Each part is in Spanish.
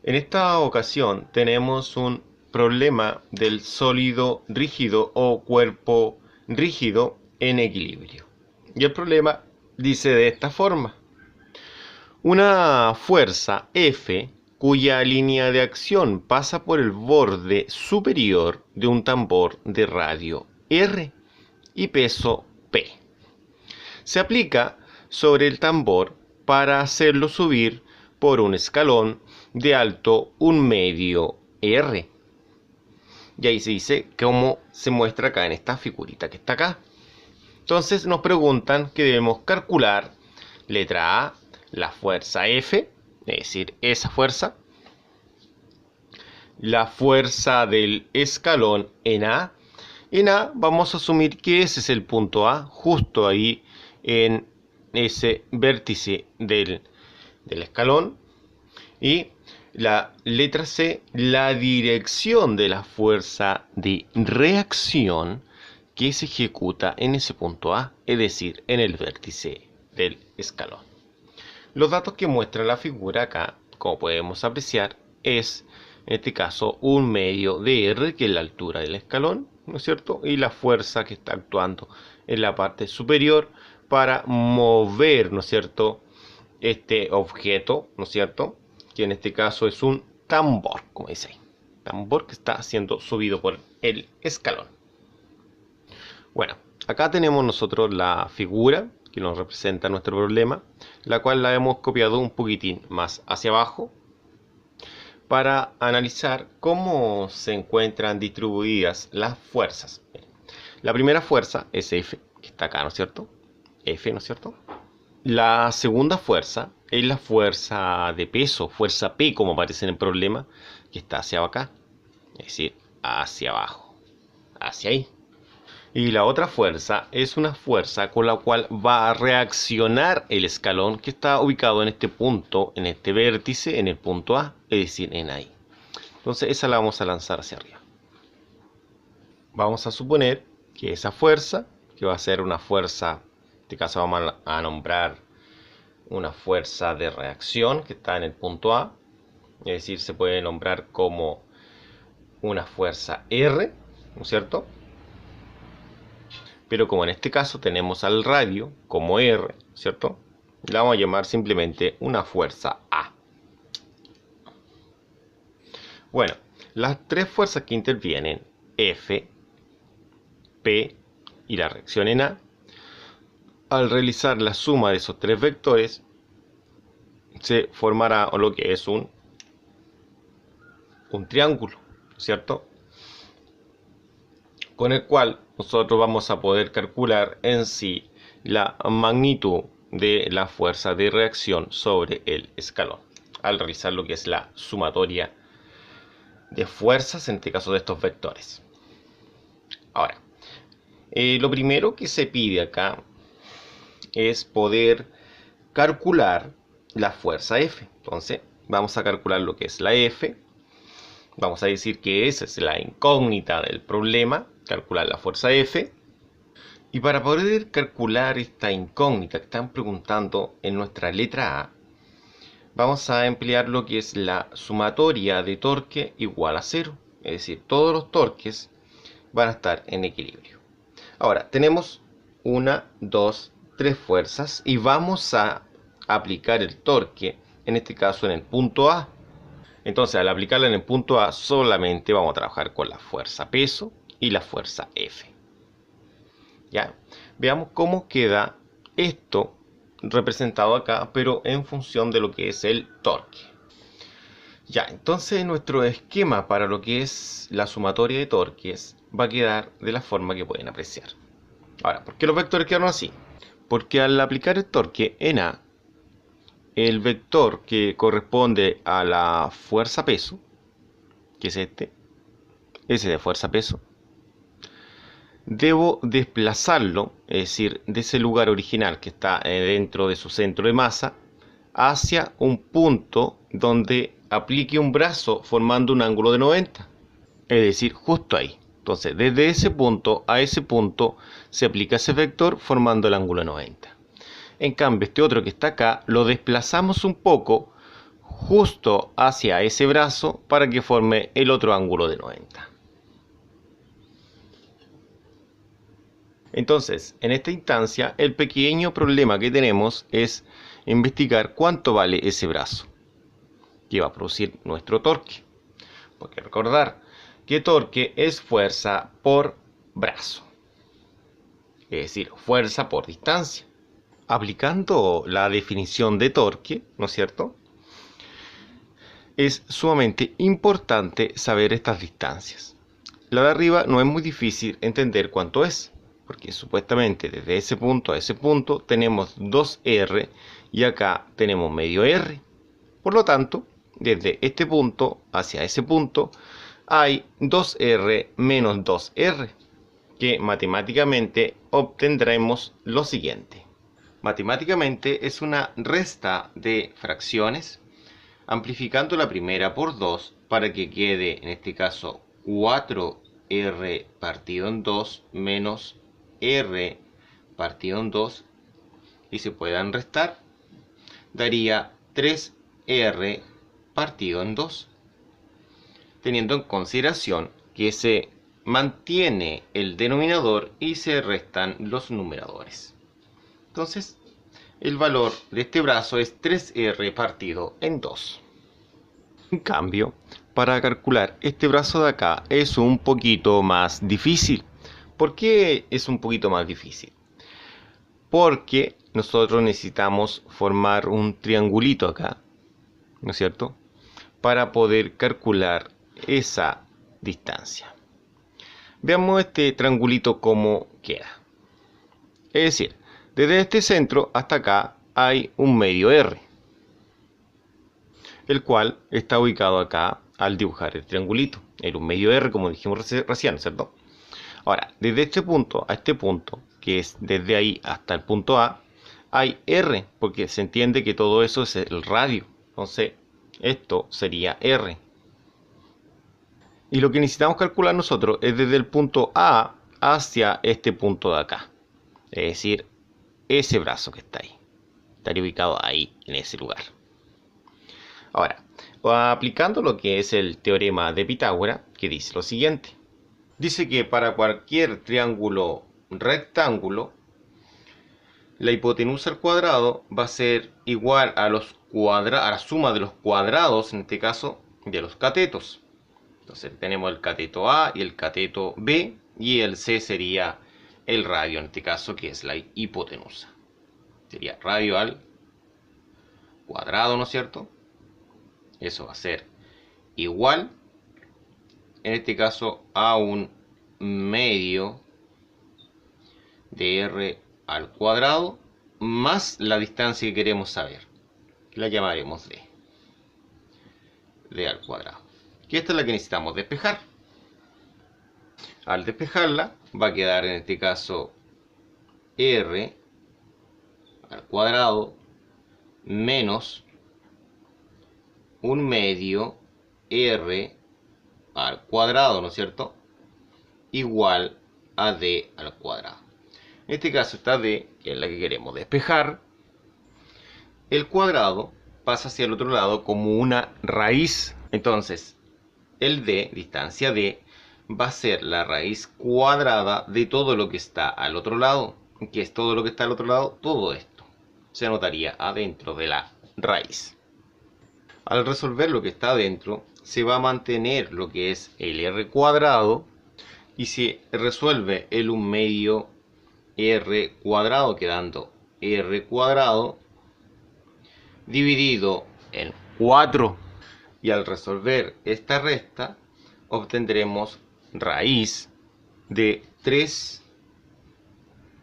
En esta ocasión tenemos un problema del sólido rígido o cuerpo rígido en equilibrio. Y el problema dice de esta forma: una fuerza F cuya línea de acción pasa por el borde superior de un tambor de radio R y peso P. Se aplica sobre el tambor para hacerlo subir por un escalón de alto 1/2 R. Y ahí se dice cómo se muestra acá en esta figurita que está acá. Entonces nos preguntan que debemos calcular, letra A, la fuerza F, es decir, esa fuerza, la fuerza del escalón en A. En A vamos a asumir que ese es el punto A, justo ahí en ese vértice del escalón. Y la letra C, la dirección de la fuerza de reacción que se ejecuta en ese punto A, es decir, en el vértice del escalón. Los datos que muestra la figura acá, como podemos apreciar, es en este caso 1/2 de R, que es la altura del escalón, ¿no es cierto? Y la fuerza que está actuando en la parte superior para mover, ¿no es cierto?, este objeto, ¿no es cierto?, que en este caso es un tambor, como dice ahí, tambor que está siendo subido por el escalón. Bueno, acá tenemos nosotros la figura que nos representa nuestro problema, la cual la hemos copiado un poquitín más hacia abajo para analizar cómo se encuentran distribuidas las fuerzas. La primera fuerza es F, que está acá, ¿no es cierto? F, ¿no es cierto? La segunda fuerza es la fuerza de peso, fuerza P, como aparece en el problema, que está hacia acá, es decir, hacia abajo, hacia ahí. Y la otra fuerza es una fuerza con la cual va a reaccionar el escalón que está ubicado en este punto, en este vértice, en el punto A, es decir, en ahí. Entonces esa la vamos a lanzar hacia arriba. Vamos a suponer que esa fuerza, que va a ser una fuerza, en este caso vamos a nombrar una fuerza de reacción que está en el punto A, es decir, se puede nombrar como una fuerza R, ¿no es cierto? Pero como en este caso tenemos al radio como R, ¿cierto?, la vamos a llamar simplemente una fuerza A. Bueno, las tres fuerzas que intervienen, F, P y la reacción en A, al realizar la suma de esos tres vectores, se formará lo que es un triángulo, ¿cierto?, con el cual nosotros vamos a poder calcular en sí la magnitud de la fuerza de reacción sobre el escalón, al realizar lo que es la sumatoria de fuerzas, en este caso de estos vectores. Ahora, lo primero que se pide acá es poder calcular la fuerza F. Entonces, vamos a calcular lo que es la F. Vamos a decir que esa es la incógnita del problema, calcular la fuerza F. Y para poder calcular esta incógnita que están preguntando en nuestra letra A, vamos a emplear lo que es la sumatoria de torque igual a 0. Es decir, todos los torques van a estar en equilibrio. Ahora, tenemos 1, 2, 3 fuerzas y vamos a aplicar el torque, en este caso en el punto A. Entonces, al aplicarla en el punto A, solamente vamos a trabajar con la fuerza peso y la fuerza F. ¿Ya? Veamos cómo queda esto representado acá, pero en función de lo que es el torque. Ya, entonces nuestro esquema para lo que es la sumatoria de torques va a quedar de la forma que pueden apreciar. Ahora, ¿por qué los vectores quedaron así? Porque al aplicar el torque en A, el vector que corresponde a la fuerza peso, que es ese de fuerza peso, debo desplazarlo, es decir, de ese lugar original que está dentro de su centro de masa, hacia un punto donde aplique un brazo formando un ángulo de 90, es decir, justo ahí. Entonces, desde ese punto a ese punto se aplica ese vector formando el ángulo de 90. En cambio, este otro que está acá lo desplazamos un poco justo hacia ese brazo para que forme el otro ángulo de 90. Entonces, en esta instancia, el pequeño problema que tenemos es investigar cuánto vale ese brazo que va a producir nuestro torque. Porque recordar que torque es fuerza por brazo, es decir, fuerza por distancia. Aplicando la definición de torque, ¿no es cierto?, es sumamente importante saber estas distancias. La de arriba no es muy difícil entender cuánto es, porque supuestamente desde ese punto a ese punto tenemos 2R y acá tenemos medio R. Por lo tanto, desde este punto hacia ese punto hay 2R menos 2R, que matemáticamente obtendremos lo siguiente. Matemáticamente es una resta de fracciones, amplificando la primera por 2 para que quede en este caso 4R partido en 2 menos R partido en 2 y se puedan restar, daría 3R partido en 2, teniendo en consideración que se mantiene el denominador y se restan los numeradores. Entonces, el valor de este brazo es 3R partido en 2. En cambio, para calcular este brazo de acá es un poquito más difícil. ¿Por qué es un poquito más difícil? Porque nosotros necesitamos formar un triangulito acá, ¿no es cierto?, para poder calcular esa distancia. Veamos este triangulito cómo queda. Es decir, desde este centro hasta acá hay un medio R, el cual está ubicado acá al dibujar el triangulito. Era un medio R, como dijimos recién, ¿cierto? Ahora, desde este punto a este punto, que es desde ahí hasta el punto A, hay R, porque se entiende que todo eso es el radio. Entonces, esto sería R. Y lo que necesitamos calcular nosotros es desde el punto A hacia este punto de acá. Es decir, ese brazo que está ahí. Estaría ubicado ahí, en ese lugar. Ahora, aplicando lo que es el teorema de Pitágoras, que dice lo siguiente. Dice que para cualquier triángulo rectángulo, la hipotenusa al cuadrado va a ser igual a la suma de los cuadrados, en este caso, de los catetos. Entonces tenemos el cateto A y el cateto B, y el C sería el radio, en este caso, que es la hipotenusa. Sería radio al cuadrado, ¿no es cierto? Eso va a ser igual, en este caso, a un medio de R al cuadrado más la distancia que queremos saber, que la llamaremos D. D al cuadrado. Que esta es la que necesitamos despejar. Al despejarla va a quedar en este caso R al cuadrado menos un medio R al cuadrado, ¿no es cierto?, igual a D al cuadrado. En este caso esta D, que es la que queremos despejar, el cuadrado pasa hacia el otro lado como una raíz. Entonces, el D, distancia D, va a ser la raíz cuadrada de todo lo que está al otro lado. ¿Qué es todo lo que está al otro lado? Todo esto se anotaría adentro de la raíz. Al resolver lo que está adentro, se va a mantener lo que es el R cuadrado y se resuelve el 1 medio R cuadrado, quedando R cuadrado dividido en 4. Y al resolver esta resta, obtendremos raíz de 3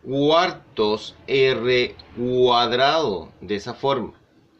cuartos R cuadrado, de esa forma.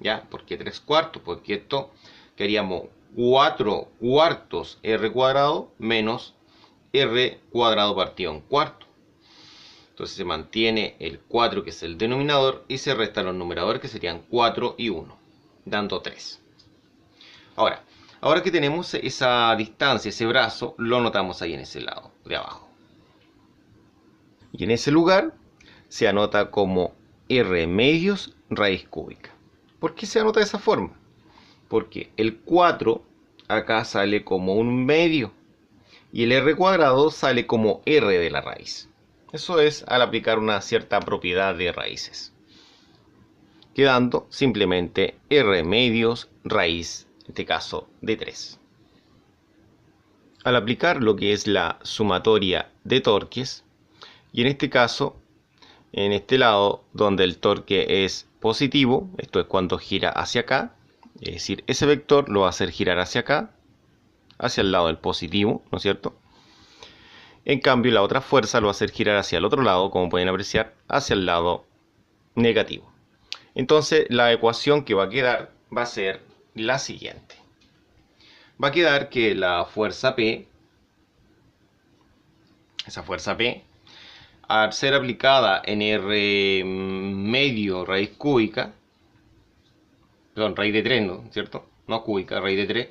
¿Ya? ¿Por qué 3 cuartos? Porque esto queríamos 4 cuartos R cuadrado menos R cuadrado partido en cuarto. Entonces se mantiene el 4, que es el denominador, y se restan los numeradores, que serían 4 y 1, dando 3. Ahora que tenemos esa distancia, ese brazo, lo notamos ahí en ese lado de abajo. Y en ese lugar se anota como R medios raíz cúbica. ¿Por qué se anota de esa forma? porque el 4 acá sale como un medio y el r cuadrado sale como r de la raíz. Eso es al aplicar una cierta propiedad de raíces, quedando simplemente r medios raíz, en este caso de 3. Al aplicar lo que es la sumatoria de torques, y en este caso, en este lado donde el torque es positivo, esto es cuando gira hacia acá, es decir, ese vector lo va a hacer girar hacia acá, hacia el lado del positivo, ¿no es cierto? En cambio, la otra fuerza lo va a hacer girar hacia el otro lado, como pueden apreciar, hacia el lado negativo. Entonces, la ecuación que va a quedar va a ser la siguiente. Va a quedar que la fuerza P, esa fuerza P, al ser aplicada en R medio raíz cúbica, perdón, raíz de 3, ¿no? ¿Cierto? No cúbica, raíz de 3.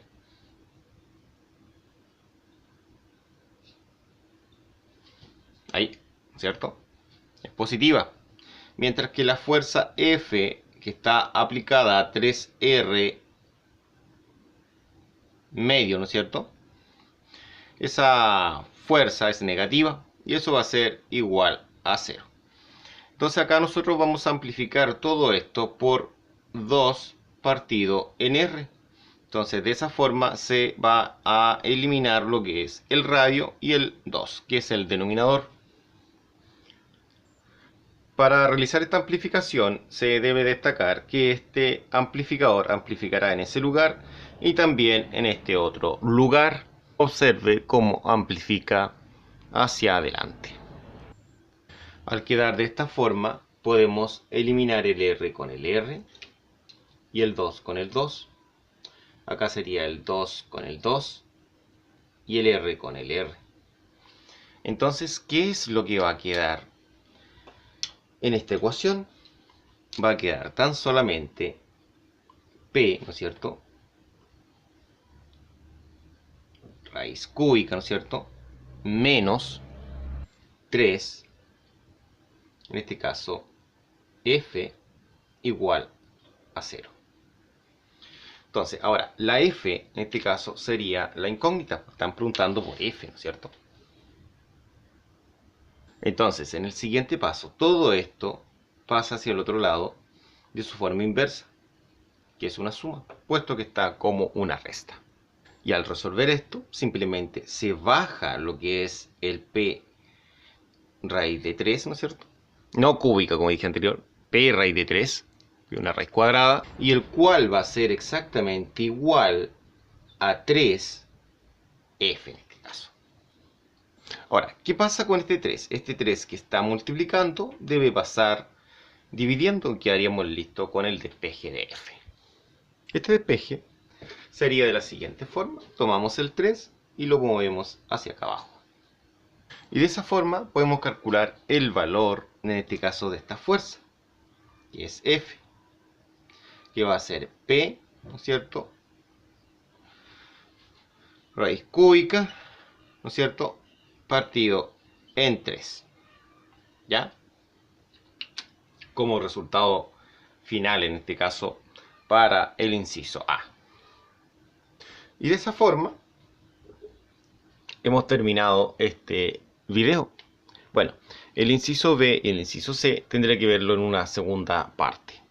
Ahí, ¿cierto? Es positiva. Mientras que la fuerza F, que está aplicada a 3R medio, ¿no es cierto? Esa fuerza es negativa y eso va a ser igual a 0. Entonces acá nosotros vamos a amplificar todo esto por 2 partido en R. Entonces de esa forma se va a eliminar lo que es el radio y el 2, que es el denominador. Para realizar esta amplificación se debe destacar que este amplificador amplificará en ese lugar y también en este otro lugar. Observe cómo amplifica hacia adelante. Al quedar de esta forma podemos eliminar el R con el R y el 2 con el 2. Acá sería el 2 con el 2 y el R con el R. Entonces, ¿qué es lo que va a quedar? En esta ecuación va a quedar tan solamente P, ¿no es cierto? Raíz cúbica, ¿no es cierto? Menos 3, en este caso, F igual a 0. Entonces, ahora, la F, en este caso, sería la incógnita. Están preguntando por F, ¿no es cierto? Entonces, en el siguiente paso, todo esto pasa hacia el otro lado de su forma inversa, que es una suma, puesto que está como una resta. Y al resolver esto, simplemente se baja lo que es el P raíz de 3, ¿no es cierto? No cúbica, como dije anterior, P raíz de 3, una raíz cuadrada, y el cual va a ser exactamente igual a 3F en este caso. Ahora, ¿qué pasa con este 3? Este 3 que está multiplicando debe pasar dividiendo, que haríamos listo con el despeje de F. Este despeje sería de la siguiente forma. Tomamos el 3 y lo movemos hacia acá abajo. Y de esa forma podemos calcular el valor, en este caso, de esta fuerza, que es F, que va a ser P, ¿no es cierto? Raíz cúbica, ¿no es cierto? Partido en 3. ¿Ya? Como resultado final, en este caso, para el inciso A. Y de esa forma hemos terminado este video. Bueno, el inciso B y el inciso C tendré que verlo en una segunda parte.